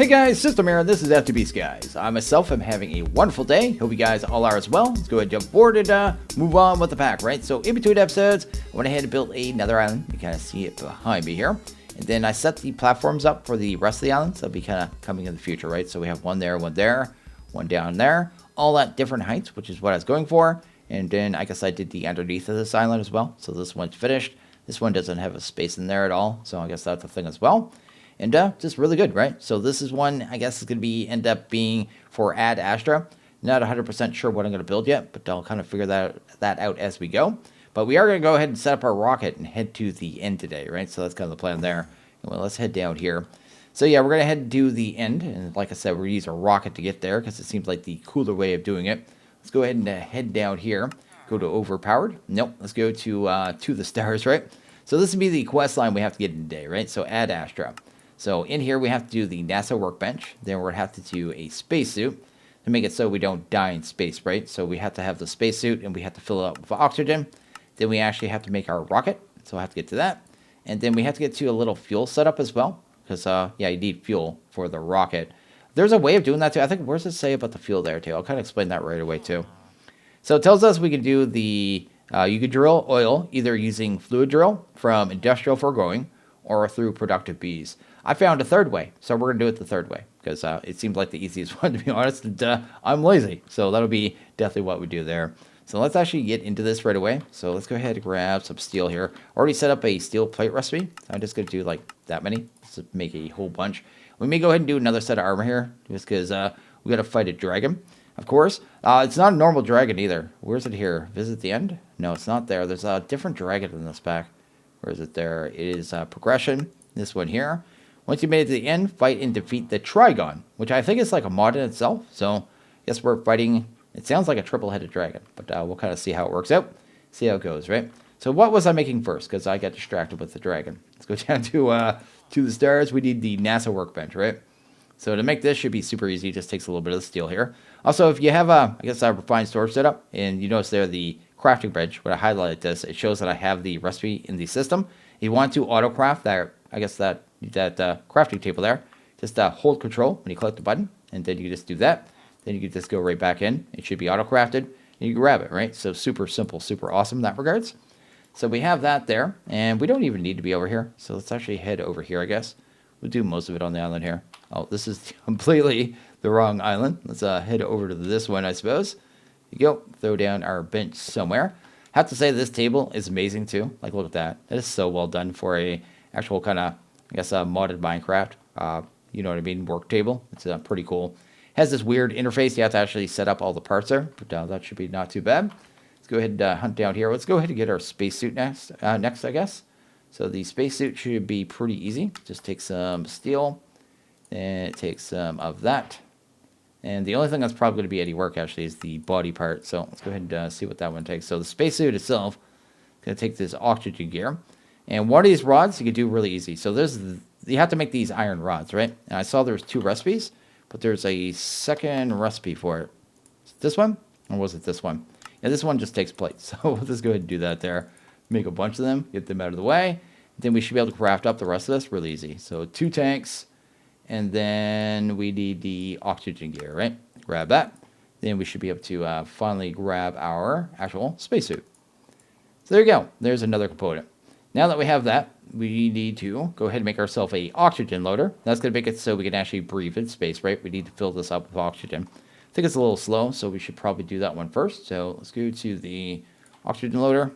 Hey guys, System here, and this is FTB Skies. I myself am having a wonderful day. Hope you guys all are as well. Let's go ahead and jump board and move on with the pack, right? So in between episodes, I went ahead and built another island. You kind of see it behind me here. And then I set the platforms up for the rest of the islands. That'll be kind of coming in the future, right? So we have one there, one down there. All at different heights, which is what I was going for. And then I guess I did the underneath of this island as well. So this one's finished. This one doesn't have a space in there at all. So I guess that's a thing as well. And just really good, right? So this is one, I guess, is going to end up being for Ad Astra. Not 100% sure what I'm going to build yet, but I'll kind of figure that out as we go. But we are going to go ahead and set up our rocket and head to the end today, right? So that's kind of the plan there. Well, let's head down here. So yeah, we're going to head to the end. And like I said, we're going to use a rocket to get there because it seems like the cooler way of doing it. Let's go ahead and head down here. Go to overpowered. Nope, let's go to the stars, right? So this would be the quest line we have to get in today, right? So Ad Astra. So in here, we have to do the NASA workbench. Then we're going to have to do a spacesuit to make it so we don't die in space, right? So we have to have the spacesuit, and we have to fill it up with oxygen. Then we actually have to make our rocket. So I have to get to that. And then we have to get to a little fuel setup as well. Because, yeah, you need fuel for the rocket. There's a way of doing that, too. I think, where's it say about the fuel there, too? I'll kind of explain that right away, too. So it tells us we can do the... you could drill oil either using fluid drill from industrial foregoing or through productive bees. I found a third way, so we're going to do it the third way, because it seems like the easiest one, to be honest, and I'm lazy, so that'll be definitely what we do there. So let's actually get into this right away. So let's go ahead and grab some steel here. Already set up a steel plate recipe, so I'm just going to do like that many, to make a whole bunch. We may go ahead and do another set of armor here, just because we got to fight a dragon, of course. It's not a normal dragon either. Where's it here? Visit the end? No, it's not there. There's a different dragon in this pack. Where is it there? It is progression, this one here. Once you made it to the end, fight and defeat the Trigon, which I think is like a mod in itself. So I guess we're fighting, it sounds like a triple-headed dragon, but we'll kind of see how it works out, see how it goes, right? So what was I making first? Because I got distracted with the dragon. Let's go down to the stars. We need the NASA workbench, right? So to make this should be super easy. It just takes a little bit of the steel here. Also, if you have I guess a refined storage setup, and you notice there the crafting bench, when I highlighted this, it shows that I have the recipe in the system. If you want to auto-craft that, I guess that crafting table there, just hold control when you click the button, and then you just do that. Then you can just go right back in. It should be auto-crafted, and you can grab it, right? So super simple, super awesome in that regards. So we have that there, and we don't even need to be over here. So let's actually head over here, I guess. We'll do most of it on the island here. Oh, this is completely the wrong island. Let's head over to this one, I suppose. You go, throw down our bench somewhere. Have to say this table is amazing too. Like, look at that. That is so well done for a actual kind of, I guess, modded Minecraft. You know what I mean? Work table. It's pretty cool. Has this weird interface. You have to actually set up all the parts there, but that should be not too bad. Let's go ahead and hunt down here. Let's go ahead and get our spacesuit next, I guess. So the spacesuit should be pretty easy. Just take some steel, and it takes some of that. And the only thing that's probably going to be any work, actually, is the body part. So let's go ahead and see what that one takes. So the spacesuit itself is going to take this oxygen gear. And one of these rods you can do really easy. So you have to make these iron rods, right? And I saw there's 2 recipes, but there's a second recipe for it. Is it this one? Or was it this one? Yeah, this one just takes plates. So we'll just go ahead and do that there. Make a bunch of them, get them out of the way. Then we should be able to craft up the rest of this really easy. So 2 tanks. And then we need the oxygen gear, right? Grab that. Then we should be able to finally grab our actual spacesuit. So there you go. There's another component. Now that we have that, we need to go ahead and make ourselves a oxygen loader. That's going to make it so we can actually breathe in space, right? We need to fill this up with oxygen. I think it's a little slow, so we should probably do that one first. So let's go to the oxygen loader.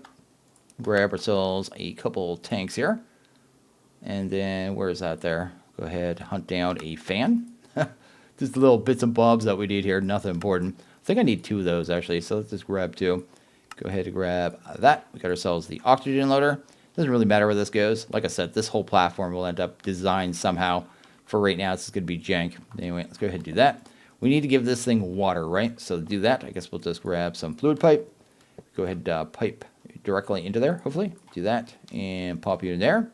Grab ourselves a couple tanks here. And then, where is that there? Go ahead, hunt down a fan. Just the little bits and bobs that we need here, nothing important. I think I need 2 of those, actually, so let's just grab 2. Go ahead and grab that. We got ourselves the oxygen loader. Doesn't really matter where this goes. Like I said, this whole platform will end up designed somehow. For right now, this is going to be jank. Anyway, let's go ahead and do that. We need to give this thing water, right? So to do that, I guess we'll just grab some fluid pipe. Go ahead and pipe directly into there, hopefully. Do that, and pop you in there.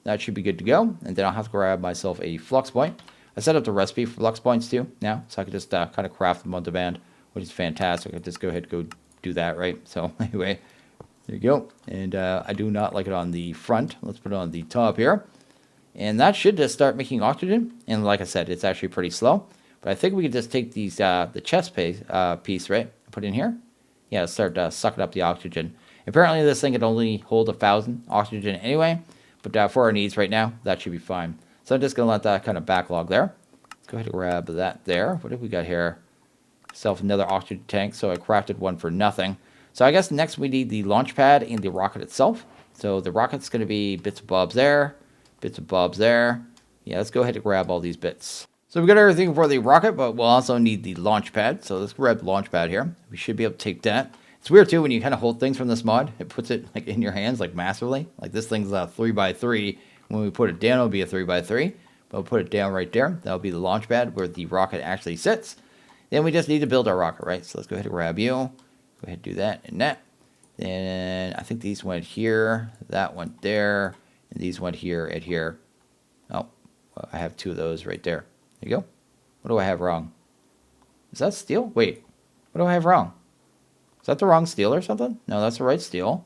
That should be good to go. And then I'll have to grab myself a flux point. I set up the recipe for flux points too now, so I can just kind of craft them on demand, which is fantastic. I can just go ahead and go do that, right? So anyway, there you go. And I do not like it on the front. Let's put it on the top here. And that should just start making oxygen. And like I said, it's actually pretty slow. But I think we could just take these the chest piece, right? Put in here. Yeah, start sucking up the oxygen. Apparently this thing can only hold 1,000 oxygen anyway. But for our needs right now, that should be fine. So I'm just going to let that kind of backlog there. Let's go ahead and grab that there. What have we got here? Self another oxygen tank. So I crafted one for nothing. So I guess next we need the launch pad and the rocket itself. So the rocket's going to be bits and bobs there. Bits and bobs there. Yeah, let's go ahead and grab all these bits. So we got everything for the rocket, but we'll also need the launch pad. So let's grab the launch pad here. We should be able to take that. It's weird too when you kind of hold things from this mod. It puts it like in your hands like massively. Like this thing's a 3x3. When we put it down, it'll be a 3x3. But we'll put it down right there. That'll be the launch pad where the rocket actually sits. Then we just need to build our rocket, right? So let's go ahead and grab you. Go ahead and do that and that. Then I think these went here. That went there. And these went here and here. Oh, well, I have two of those right there. There you go. What do I have wrong? Is that steel? Wait. What do I have wrong? Is that the wrong steel or something? No, that's the right steel.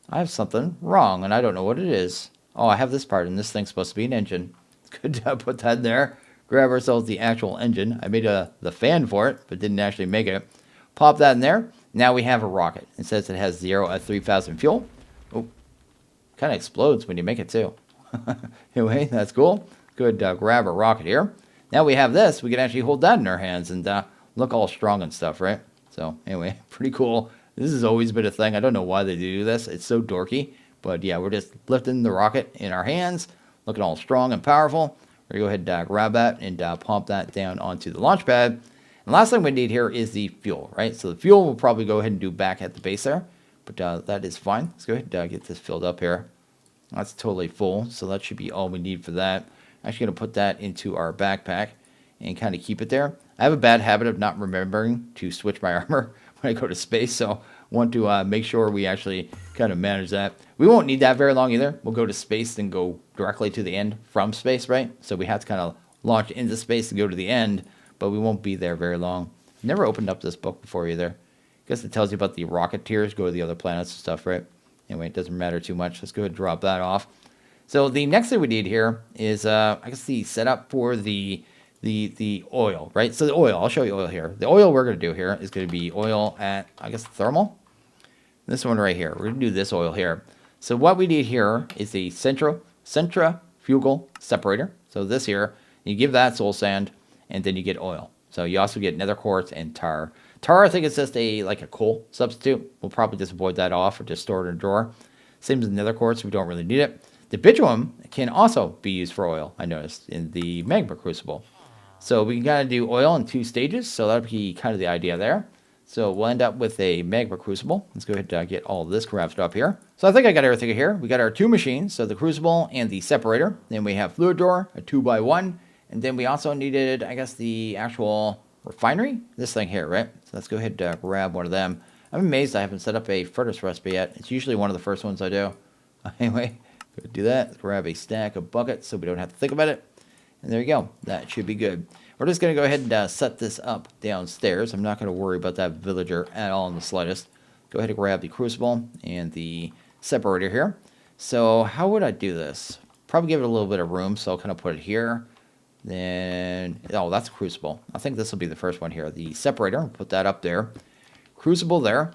I have something wrong, and I don't know what it is. Oh, I have this part, and this thing's supposed to be an engine. It's good to put that in there. Grab ourselves the actual engine. I made the fan for it, but didn't actually make it. Pop that in there. Now we have a rocket. It says it has 0 at 3,000 fuel. Oh, kind of explodes when you make it, too. Anyway, that's cool. Good, grab a rocket here. Now we have this. We can actually hold that in our hands and look all strong and stuff, right? So anyway, pretty cool. This has always been a thing. I don't know why they do this. It's so dorky. But yeah, we're just lifting the rocket in our hands, looking all strong and powerful. We're going to go ahead and grab that and pump that down onto the launch pad. And last thing we need here is the fuel, right? So the fuel we'll probably go ahead and do back at the base there. But that is fine. Let's go ahead and get this filled up here. That's totally full. So that should be all we need for that. I'm actually going to put that into our backpack and kind of keep it there. I have a bad habit of not remembering to switch my armor when I go to space, so want to make sure we actually kind of manage that. We won't need that very long either. We'll go to space and go directly to the end from space, right? So we have to kind of launch into space and go to the end, but we won't be there very long. Never opened up this book before either. I guess it tells you about the rocketeers, go to the other planets and stuff, right? Anyway, it doesn't matter too much. Let's go ahead and drop that off. So the next thing we need here is, I guess, the setup for the oil, right? So the oil, I'll show you oil here. The oil we're going to do here is going to be oil at, I guess, thermal. This one right here. We're going to do this oil here. So what we need here is the centrifugal separator. So this here, you give that soul sand, and then you get oil. So you also get nether quartz and tar. Tar, I think it's just like a coal substitute. We'll probably just avoid that off or just store it in a drawer. Same as the nether quartz, we don't really need it. The bitumen can also be used for oil, I noticed, in the magma crucible. So we got to do oil in 2 stages, so that'll be kind of the idea there. So we'll end up with a magma crucible. Let's go ahead and get all this crafted up here. So I think I got everything here. We got our 2 machines, so the crucible and the separator. Then we have fluid door, a 2x1. And then we also needed, I guess, the actual refinery. This thing here, right? So let's go ahead and grab one of them. I'm amazed I haven't set up a furnace recipe yet. It's usually one of the first ones I do. Anyway, go do that. Let's grab a stack of buckets so we don't have to think about it. And there you go. That should be good. We're just going to go ahead and set this up downstairs. I'm not going to worry about that villager at all in the slightest. Go ahead and grab the crucible and the separator here. So how would I do this? Probably give it a little bit of room, so I'll kind of put it here. Then, oh, that's a crucible. I think this will be the first one here. The separator, put that up there. Crucible there.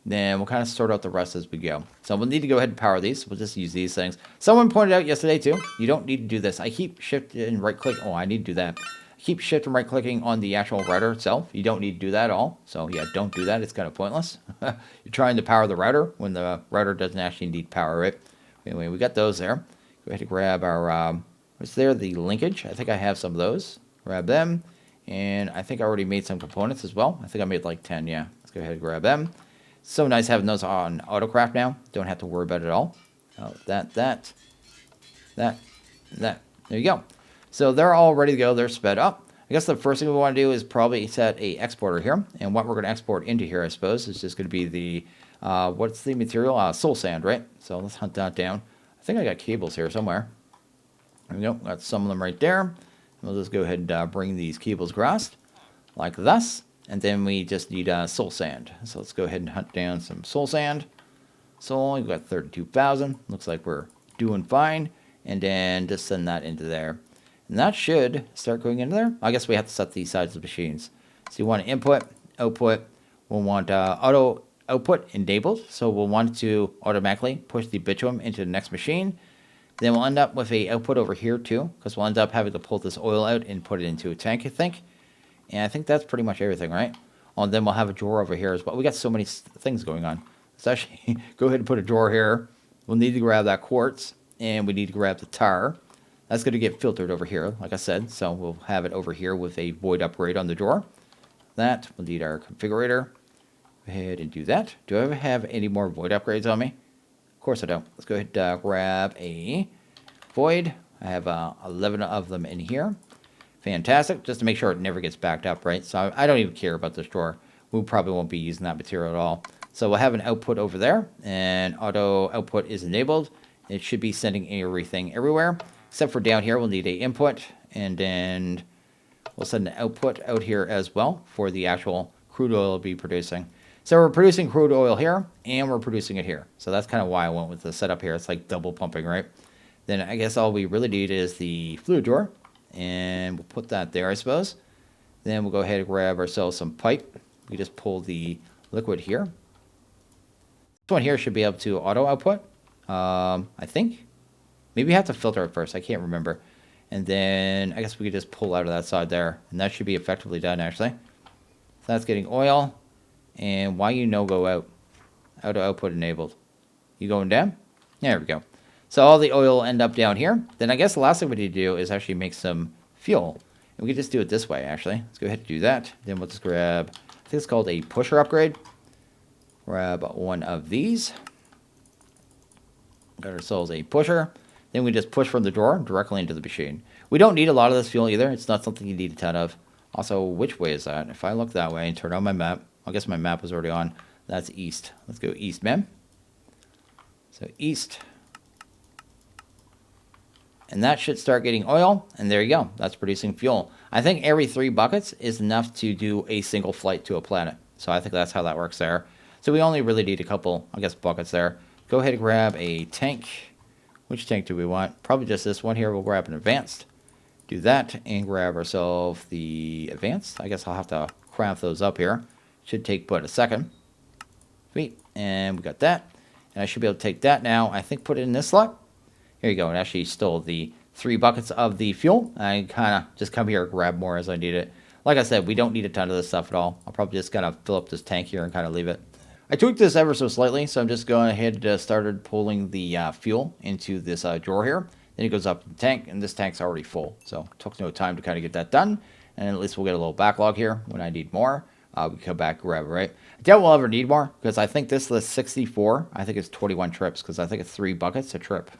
Then we'll kind of sort out the rest as we go. So we'll need to go ahead and power these. We'll just use these things. Someone pointed out yesterday, too, you don't need to do this. I keep shifting and right-click. Oh, I need to do that. I keep shift and right-clicking on the actual router itself. You don't need to do that at all. So, yeah, don't do that. It's kind of pointless. You're trying to power the router when the router doesn't actually need power, right? Anyway, we got those there. Go ahead and grab our, what's there? The linkage. I think I have some of those. Grab them. And I think I already made some components as well. I think I made like 10, yeah. Let's go ahead and grab them. So nice having those on autocraft now. Don't have to worry about it at all. Oh, that. There you go. So they're all ready to go. They're sped up. I guess the first thing we want to do is probably set a exporter here. And what we're going to export into here, I suppose, is just going to be the, what's the material? Soul sand, right? So let's hunt that down. I think I got cables here somewhere. There we go. Got some of them right there. We'll just go ahead and bring these cables across like this. And then we just need soul sand. So let's go ahead and hunt down some soul sand. Soul, we've got 32,000. Looks like we're doing fine. and then just send that into there. And that should start going into there. I guess we have to set these sides of machines. So you want input, output. We'll want auto output enabled. So we'll want to automatically push the bitumen into the next machine. Then we'll end up with a output over here too, because we'll end up having to pull this oil out and put it into a tank, I think. And I think that's pretty much everything, right? Oh, and then we'll have a drawer over here as well. We got so many things going on. Let's actually go ahead and put a drawer here. We'll need to grab that quartz, and we need to grab the tar. That's going to get filtered over here, like I said. So we'll have it over here with a void upgrade on the drawer. That, we'll need our configurator. Go ahead and do that. Do I ever have any more void upgrades on me? Of course I don't. Let's go ahead and grab a void. I have 11 of them in here. Fantastic. Just to make sure it never gets backed up, right? So I don't even care about this drawer. We probably won't be using that material at all. So we'll have an output over there, and auto output is enabled. It should be sending everything everywhere. Except for down here, we'll need a input, and then we'll send an output out here as well for the actual crude oil we'll be producing. So we're producing crude oil here, and we're producing it here. So that's kind of why I went with the setup here. It's like double pumping, right? Then I guess all we really need is the fluid drawer, and we'll put that there, I suppose. Then we'll go ahead and grab ourselves some pipe. We just pull the liquid here. This one here should be able to auto output, I think. Maybe we have to filter it first. I can't remember. And then I guess we could just pull out of that side there. And that should be effectively done, actually. So that's getting oil. And why you no go out? Auto output enabled. You going down? There we go. So all the oil will end up down here. Then I guess the last thing we need to do is actually make some fuel. And we can just do it this way, actually. Let's go ahead and do that. Then we'll just grab, I think it's called a pusher upgrade. Grab one of these. Got ourselves a pusher. Then we just push from the drawer directly into the machine. We don't need a lot of this fuel either. It's not something you need a ton of. Also, which way is that? If I look that way and turn on my map, I guess my map was already on. That's east. Let's go east, man. So east. And that should start getting oil. And there you go. That's producing fuel. I think every 3 buckets is enough to do a single flight to a planet. So I think that's how that works there. So we only really need a couple, I guess, buckets there. Go ahead and grab a tank. Which tank do we want? Probably just this one here. We'll grab an advanced. Do that and grab ourselves the advanced. I guess I'll have to craft those up here. Should take but a second. Sweet. And we got that. And I should be able to take that now. I think put it in this slot. Here you go. It actually stole the 3 buckets of the fuel. I kind of just come here and grab more as I need it. Like I said, we don't need a ton of this stuff at all. I'll probably just kind of fill up this tank here and kind of leave it. I tweaked this ever so slightly, so I'm just going ahead and started pulling the fuel into this drawer here. Then it goes up to the tank, and this tank's already full. So it took no time to kind of get that done. And at least we'll get a little backlog here. When I need more, we come back and grab it, right? I doubt we'll ever need more, because I think this list 64. I think it's 21 trips, because I think it's 3 buckets a trip.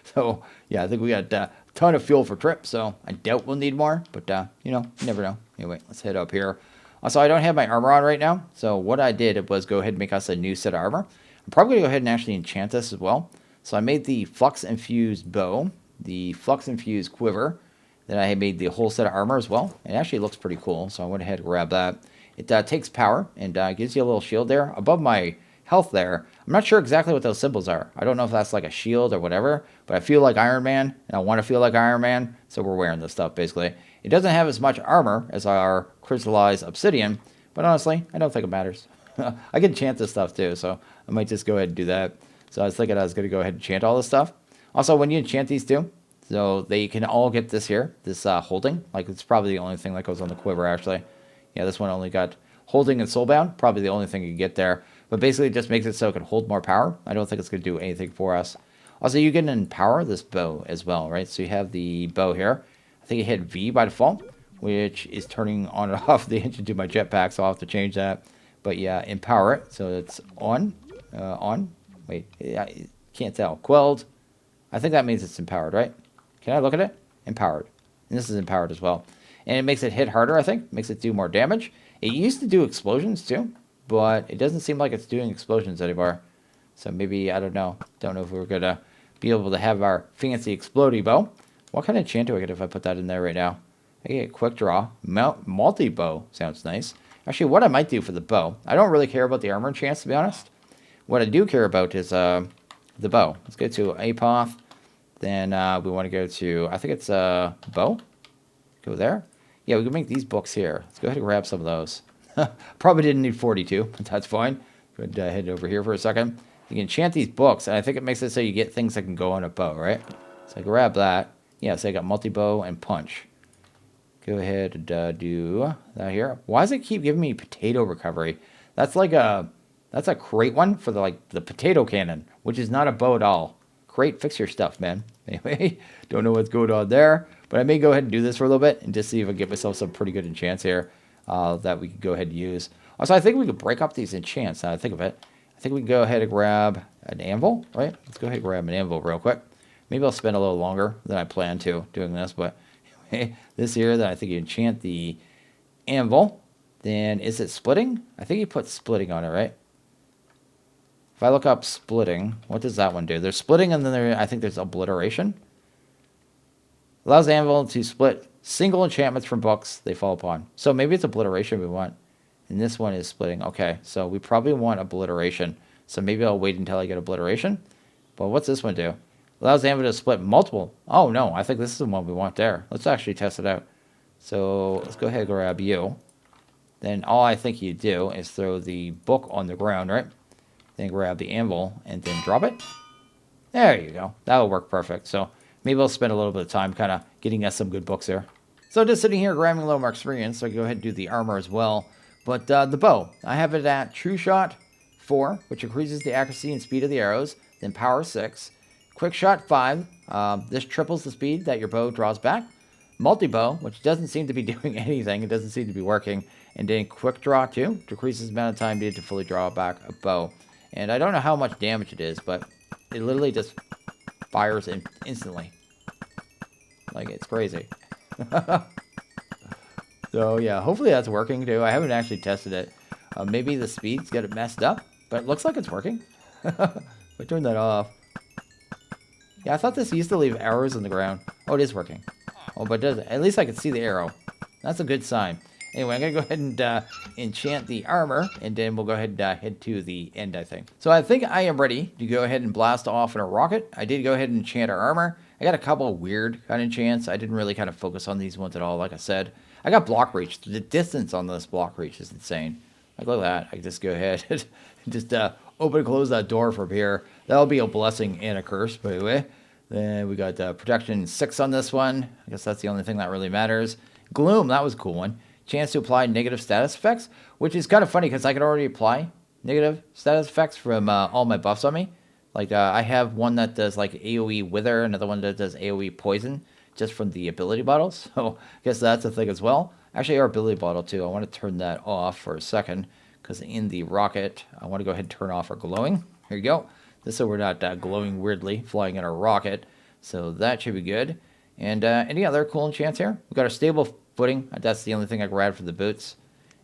So, yeah, I think we got a ton of fuel for trips, so I doubt we'll need more. But, you know, you never know. Anyway, let's head up here. Also, I don't have my armor on right now, so what I did was go ahead and make us a new set of armor. I'm probably going to go ahead and actually enchant this as well. So I made the flux-infused bow, the flux-infused quiver, then I made the whole set of armor as well. It actually looks pretty cool, so I went ahead and grabbed that. It takes power and gives you a little shield there. Above my health there, I'm not sure exactly what those symbols are. I don't know if that's like a shield or whatever, but I feel like Iron Man, and I want to feel like Iron Man, so we're wearing this stuff, basically. It doesn't have as much armor as our crystallized obsidian, but honestly, I don't think it matters. I can enchant this stuff too, so I might just go ahead and do that. So I was thinking I was going to go ahead and enchant all this stuff. Also, when you enchant these too, so they can all get this here, this holding. Like, it's probably the only thing that goes on the quiver, actually. Yeah, this one only got holding and soulbound. Probably the only thing you get there. But basically, it just makes it so it can hold more power. I don't think it's going to do anything for us. Also, you can empower this bow as well, right? So you have the bow here. I think it hit V by default, which is turning on and off the engine to my jetpack, so I'll have to change that. But yeah, empower it. So it's on. Wait, I can't tell. Quelled. I think that means it's empowered, right? Can I look at it? Empowered. And this is empowered as well. And it makes it hit harder, I think. Makes it do more damage. It used to do explosions too, but it doesn't seem like it's doing explosions anymore. So maybe, I don't know. Don't know if we're going to be able to have our fancy explodey bow. What kind of enchant do I get if I put that in there right now? I get quick draw. Multi-bow sounds nice. Actually, what I might do for the bow, I don't really care about the armor enchants, to be honest. What I do care about is the bow. Let's go to Apoth. Then we want to go to, I think it's bow. Go there. Yeah, we can make these books here. Let's go ahead and grab some of those. Probably didn't need 42, but that's fine. Go ahead and head over here for a second. You can enchant these books, and I think it makes it so you get things that can go on a bow, right? So I grab that. Yeah, so I got multi-bow and punch. Go ahead and do that here. Why does it keep giving me potato recovery? That's like that's a great one for the potato cannon, which is not a bow at all. Great, fix your stuff, man. Anyway, don't know what's going on there, but I may go ahead and do this for a little bit and just see if I can get myself some pretty good enchants here that we can go ahead and use. Also, I think we could break up these enchants. Now I think of it. I think we can go ahead and grab an anvil, right? Let's go ahead and grab an anvil real quick. Maybe I'll spend a little longer than I planned to doing this, but anyway, this here, then I think you enchant the anvil. Then is it splitting? I think you put splitting on it, right? If I look up splitting, what does that one do? There's splitting, and then I think there's obliteration. Allows the anvil to split single enchantments from books they fall upon. So maybe it's obliteration we want. And this one is splitting. Okay, so we probably want obliteration. So maybe I'll wait until I get obliteration. But what's this one do? Allows the anvil to split multiple. Oh, no, I think this is the one we want there. Let's actually test it out. So let's go ahead and grab you. Then all I think you do is throw the book on the ground, right? Then grab the anvil and then drop it. There you go. That'll work perfect. So maybe I'll spend a little bit of time kind of getting us some good books there. So just sitting here grabbing a little more experience, so I can go ahead and do the armor as well. But the bow, I have it at True Shot 4, which increases the accuracy and speed of the arrows. Then Power 6. Quick Shot 5. This triples the speed that your bow draws back. Multi-bow, which doesn't seem to be doing anything. It doesn't seem to be working. And then Quick Draw 2. Decreases the amount of time needed to fully draw back a bow. And I don't know how much damage it is, but it literally just fires instantly. Like, it's crazy. So, yeah, hopefully that's working, too. I haven't actually tested it. Maybe the speed's got it messed up, but it looks like it's working. I turned that off. Yeah, I thought this used to leave arrows on the ground. Oh, it is working. Oh, but it doesn't. At least I can see the arrow. That's a good sign. Anyway, I'm going to go ahead and enchant the armor, and then we'll go ahead and head to the end, I think. So I think I am ready to go ahead and blast off in a rocket. I did go ahead and enchant our armor. I got a couple of weird kind of enchants. I didn't really kind of focus on these ones at all, like I said. I got block reach. The distance on this block reach is insane. Like, look at that. I can just go ahead and just open and close that door from here. That'll be a blessing and a curse, by the way. Then we got protection 6 on this one. I guess that's the only thing that really matters. Gloom, that was a cool one. Chance to apply negative status effects, which is kind of funny because I can already apply negative status effects from all my buffs on me. Like, I have one that does, like, AoE Wither, another one that does AoE Poison, just from the ability bottles. So, I guess that's a thing as well. Actually, our ability bottle, too. I want to turn that off for a second, because in the rocket, I want to go ahead and turn off our glowing. Here you go. This so we're not glowing weirdly, flying in our rocket. So, that should be good. And any other cool enchants here? We've got our stable footing. That's the only thing I grabbed for the boots.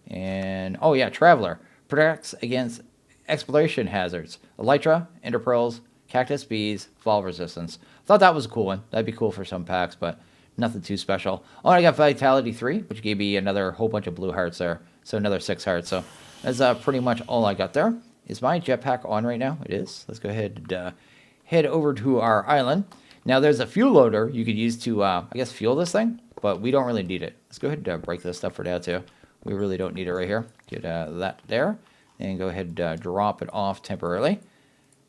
And, oh yeah, Traveler. Protects against exploration hazards. Elytra, ender pearls, cactus bees, fall resistance. Thought that was a cool one. That'd be cool for some packs, but nothing too special. Oh, and I got Vitality 3, which gave me another whole bunch of blue hearts there. So another 6 hearts. So that's pretty much all I got there. Is my jetpack on right now? It is. Let's go ahead and head over to our island. Now, there's a fuel loader you could use to, I guess, fuel this thing, but we don't really need it. Let's go ahead and break this stuff for now, too. We really don't need it right here. Get that there, and go ahead and drop it off temporarily.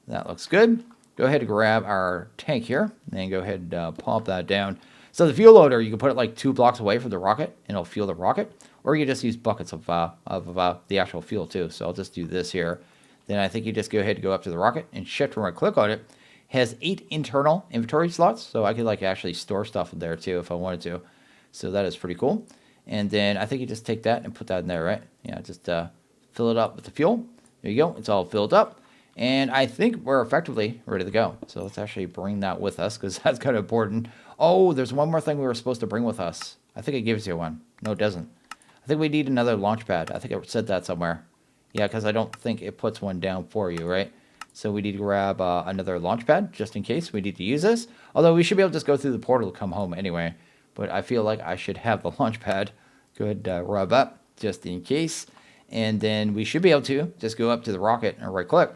That looks good. Go ahead and grab our tank here, and go ahead and pop that down. So the fuel loader, you can put it like 2 blocks away from the rocket, and it'll fuel the rocket, or you just use buckets of the actual fuel, too. So I'll just do this here. Then I think you just go ahead and go up to the rocket, and shift and right click on it. Has 8 internal inventory slots, so I could like actually store stuff in there too if I wanted to. So that is pretty cool. And then I think you just take that and put that in there, right? Yeah, just fill it up with the fuel. There you go. It's all filled up. And I think we're effectively ready to go. So let's actually bring that with us because that's kind of important. Oh, there's one more thing we were supposed to bring with us. I think it gives you one. No, it doesn't. I think we need another launch pad. I think it said that somewhere. Yeah, because I don't think it puts one down for you, right? So we need to grab another launch pad just in case we need to use this. Although we should be able to just go through the portal to come home anyway. But I feel like I should have the launch pad. Go ahead and rub up just in case. And then we should be able to just go up to the rocket and right click.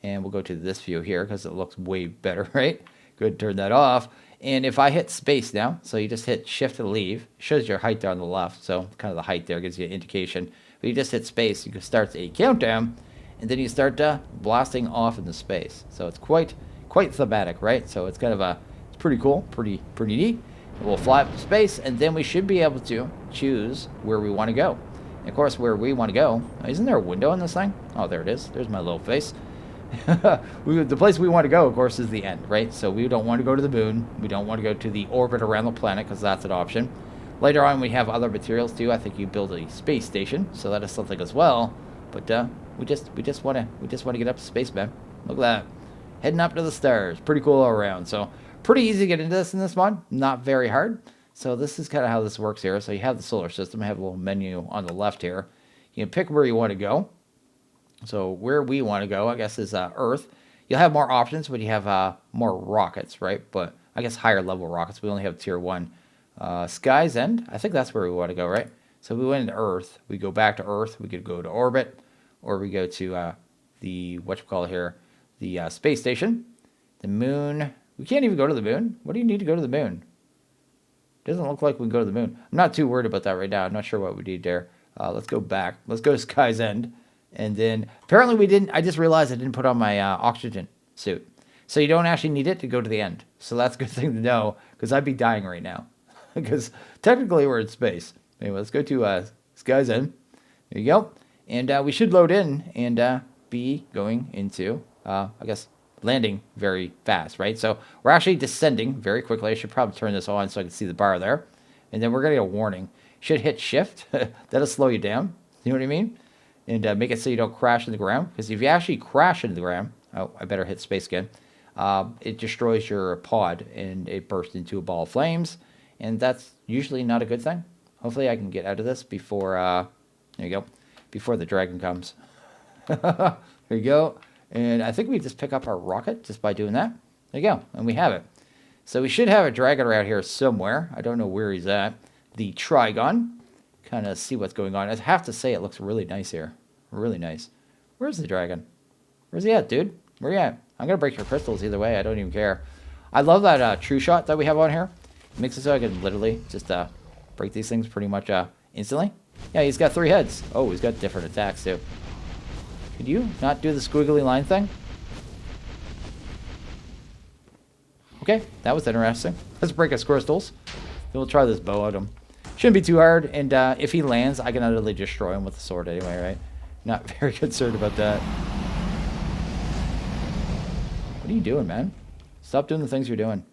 And we'll go to this view here because it looks way better, right? Go ahead and turn that off. And if I hit space now, so you just hit shift to leave, it shows your height there on the left. So kind of the height there gives you an indication. But you just hit space, you can start a countdown, and then you start blasting off into space. So it's quite thematic, right? So it's kind of it's pretty cool, pretty neat. We'll fly up to space, and then we should be able to choose where we want to go. And of course, where we want to go, isn't there a window on this thing? Oh, there it is. There's my little face. The place we want to go, of course, is the end, right? So we don't want to go to the moon. We don't want to go to the orbit around the planet because that's an option. Later on, we have other materials too. I think you build a space station, so that is something as well. But we just want to get up to space, man. Look at that, heading up to the stars. Pretty cool all around. So pretty easy to get into this in this mod. Not very hard. So this is kind of how this works here. So you have the solar system. I have a little menu on the left here. You can pick where you want to go. So where we want to go, I guess, is Earth. You'll have more options when you have more rockets, right? But I guess higher level rockets. We only have tier 1. Sky's End, I think that's where we want to go, right? So we went into Earth. We go back to Earth. We could go to orbit, or we go to the, the space station. The moon. We can't even go to the moon. What do you need to go to the moon? Doesn't look like we can go to the moon. I'm not too worried about that right now. I'm not sure what we need there. Let's go back. Let's go to Sky's End. And then, apparently we didn't, I just realized I didn't put on my oxygen suit. So you don't actually need it to go to the end. So that's a good thing to know, because I'd be dying right now. Because technically we're in space. Anyway, let's go to Sky's End. There you go. And we should load in and be going into, I guess, landing very fast, right? So we're actually descending very quickly. I should probably turn this on so I can see the bar there. And then we're going to get a warning. Should hit shift. That'll slow you down. You know what I mean? And make it so you don't crash in the ground. Because if you actually crash into the ground, oh, I better hit space again. It destroys your pod and it bursts into a ball of flames. And that's usually not a good thing. Hopefully I can get out of this before, there you go, before the dragon comes. There you go. And I think we just pick up our rocket just by doing that. There you go. And we have it. So we should have a dragon around here somewhere. I don't know where he's at. The Trigon. Kind of see what's going on. I have to say it looks really nice here. Really nice. Where's the dragon? Where's he at, dude? Where you at? I'm going to break your crystals either way. I don't even care. I love that true shot that we have on here. It makes it so I can literally just break these things pretty much instantly. Yeah, he's got 3 heads. Oh, he's got different attacks too. Could you not do the squiggly line thing? Okay, that was interesting. Let's break his crystals. Then we'll try this bow at him. Shouldn't be too hard, and if he lands, I can utterly destroy him with the sword anyway, right? Not very concerned about that. What are you doing, man? Stop doing the things you're doing.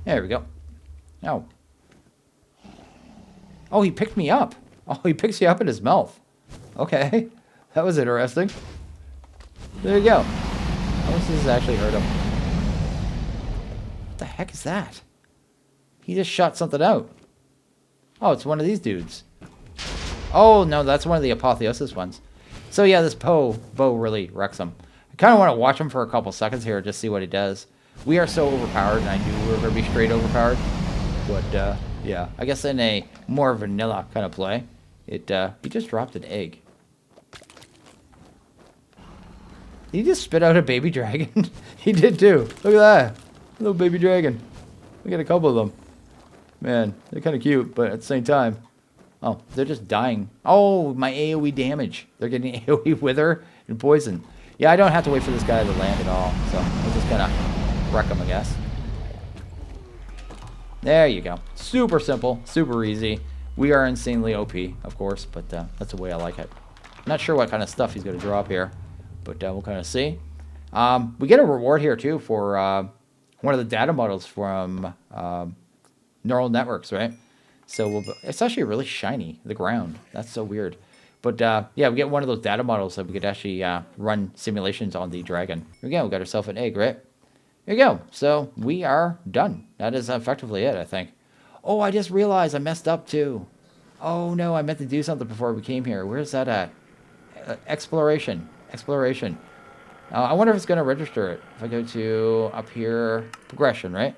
There we go. Oh. Oh, he picked me up. Oh, he picks you up in his mouth. Okay. That was interesting. There you go. How much does this actually hurt him? What the heck is that? He just shot something out. Oh, it's one of these dudes. Oh, no, that's one of the apotheosis ones. So, yeah, this bow really wrecks him. I kind of want to watch him for a couple seconds here, just see what he does. We are so overpowered, and I knew we were going to be straight overpowered. But, yeah, I guess in a more vanilla kind of play, he just dropped an egg. Did he just spit out a baby dragon? He did, too. Look at that. Little baby dragon. We got a couple of them. Man, they're kind of cute, but at the same time, oh, they're just dying. Oh, my AoE damage. They're getting AoE wither and poison. Yeah, I don't have to wait for this guy to land at all, so I'll just kind of wreck him, I guess. There you go. Super simple, super easy. We are insanely OP, of course, but that's the way I like it. I'm not sure what kind of stuff he's going to drop here, but we'll kind of see. We get a reward here, too, for one of the data models from neural networks, right? So it's actually really shiny, the ground. That's so weird. But yeah, we get one of those data models that we could actually run simulations on the dragon. Here we go. We got ourselves an egg, right? Here we go. So we are done. That is effectively it, I think. Oh, I just realized I messed up too. Oh no, I meant to do something before we came here. Where's that at? Exploration. Exploration. I wonder if it's going to register it. If I go to up here, progression, right?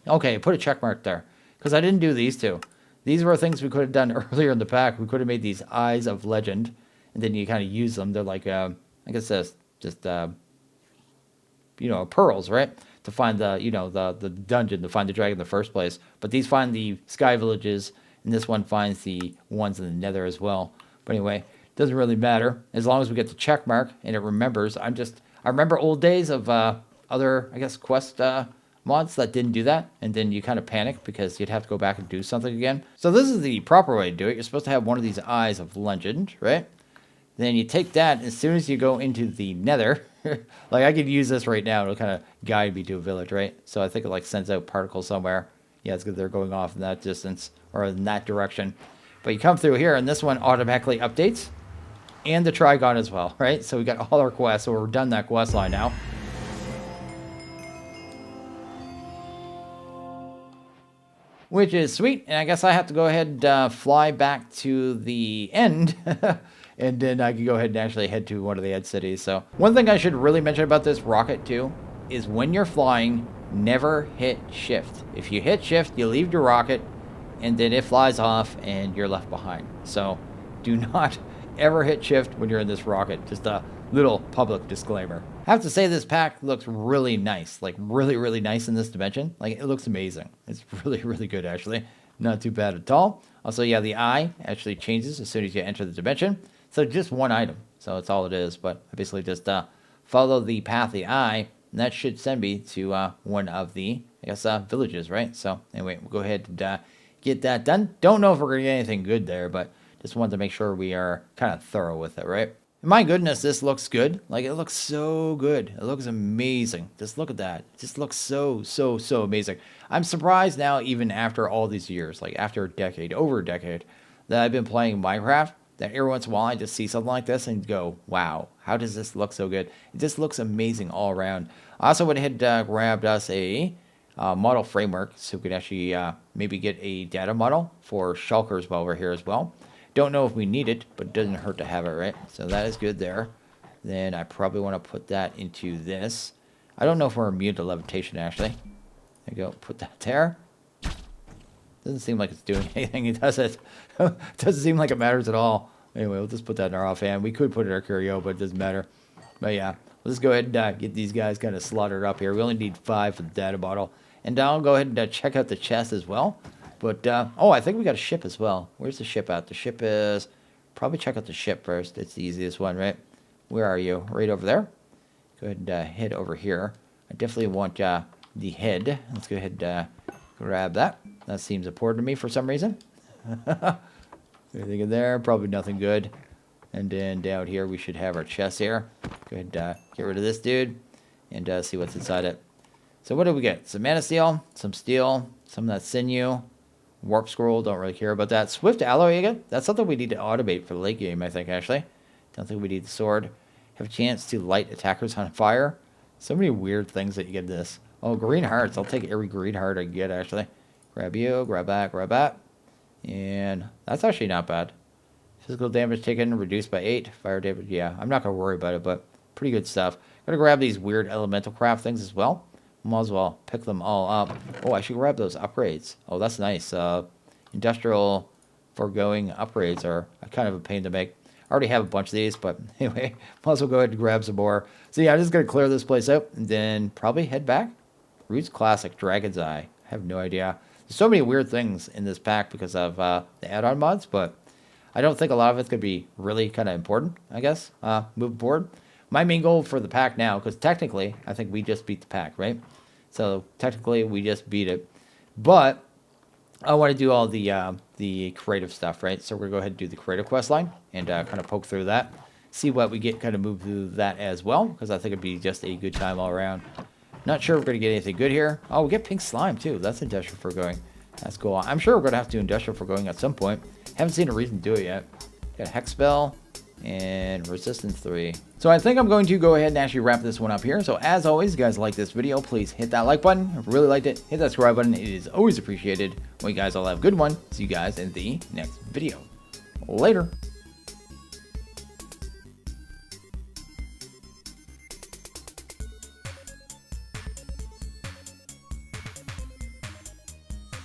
Okay, put a check mark there. Because I didn't do these two. These were things we could have done earlier in the pack. We could have made these Eyes of Legend. And then you kind of use them. They're like, I guess that's just, you know, pearls, right? to find the, you know, the dungeon, to find the dragon in the first place. But these find the sky villages, and this one finds the ones in the nether as well. But anyway, doesn't really matter as long as we get the check mark and it remembers. I remember old days of other, I guess, quest mods that didn't do that, and then you kind of panic because you'd have to go back and do something again. So this is the proper way to do it. You're supposed to have one of these eyes of legend, right? Then you take that as soon as you go into the nether. Like I could use this right now. It'll kind of guide me to a village, right? So I think it like sends out particles somewhere. Yeah, it's because they're going off in that distance or in that direction. But you come through here, and this one automatically updates, and the Trigon as well, right? So we got all our quests, so we're done that quest line now. Which is sweet, and I guess I have to go ahead and fly back to the end, and then I can go ahead and actually head to one of the Ed cities. So one thing I should really mention about this rocket too is when you're flying, never hit shift. If you hit shift, you leave your rocket, and then it flies off, and you're left behind. So do not ever hit shift when you're in this rocket. Just a little public disclaimer. I have to say this pack looks really nice, like really, really nice in this dimension. Like it looks amazing. It's really, really good actually. Not too bad at all. Also, yeah, the eye actually changes as soon as you enter the dimension. So just one item. So that's all it is. But I basically just follow the path of the eye, and that should send me to one of the, I guess, villages, right? So anyway, we'll go ahead and get that done. Don't know if we're going to get anything good there, but just wanted to make sure we are kind of thorough with it, right? My goodness, this looks good. Like, it looks so good. It looks amazing. Just look at that. It just looks so, so, so amazing. I'm surprised now, even after all these years, like after a decade, over a decade, that I've been playing Minecraft, that every once in a while I just see something like this and go, wow, how does this look so good? It just looks amazing all around. I also went ahead and grabbed us a model framework so we could actually maybe get a data model for shulkers while we're here as well. Don't know if we need it, but it doesn't hurt to have it, right? So that is good there. Then I probably want to put that into this. I don't know if we're immune to levitation, actually. There you go. Put that there. Doesn't seem like it's doing anything. It doesn't. It doesn't seem like it matters at all. Anyway, we'll just put that in our offhand. We could put it in our curio, but it doesn't matter. But yeah, let's go ahead and get these guys kind of slaughtered up here. We only need 5 for the data bottle. And I'll go ahead and check out the chest as well. But, oh, I think we got a ship as well. Where's the ship at? The ship is... Probably check out the ship first. It's the easiest one, right? Where are you? Right over there? Go ahead and head over here. I definitely want the head. Let's go ahead and grab that. That seems important to me for some reason. Anything in there? Probably nothing good. And then down here, we should have our chest here. Go ahead and get rid of this dude and see what's inside it. So what did we get? Some mana steel, some of that sinew. Warp scroll, don't really care about that. Swift alloy again? That's something we need to automate for the late game, I think, actually. Don't think we need the sword. Have a chance to light attackers on fire. So many weird things that you get in this. Oh, green hearts. I'll take every green heart I can get, actually. Grab you, grab that, grab that. And that's actually not bad. Physical damage taken reduced by 8. Fire damage, yeah. I'm not going to worry about it, but pretty good stuff. Going to grab these weird elemental craft things as well. Might as well pick them all up. Oh, I should grab those upgrades. Oh, that's nice. Industrial foregoing upgrades are kind of a pain to make. I already have a bunch of these, but anyway, might as well go ahead and grab some more. So yeah, I'm just going to clear this place out and then probably head back. Roots Classic, Dragon's Eye. I have no idea. There's so many weird things in this pack because of the add-on mods, but I don't think a lot of it's going to be really kind of important, I guess, moving forward. My main goal for the pack now, because technically, I think we just beat the pack, right? So technically, we just beat it. But I want to do all the creative stuff, right? So we're going to go ahead and do the creative quest line and kind of poke through that. See what we get, kind of move through that as well, because I think it'd be just a good time all around. Not sure if we're going to get anything good here. Oh, we get pink slime, too. That's industrial foregoing. That's cool. I'm sure we're going to have to do industrial foregoing at some point. Haven't seen a reason to do it yet. Got a hex spell and resistance 3. So I think I'm going to go ahead and actually wrap this one up here. So as always, you guys like this video, please hit that like button. If you really liked it, hit that subscribe button. It is always appreciated. Well, you guys all have a good one. See you guys in the next video. Later.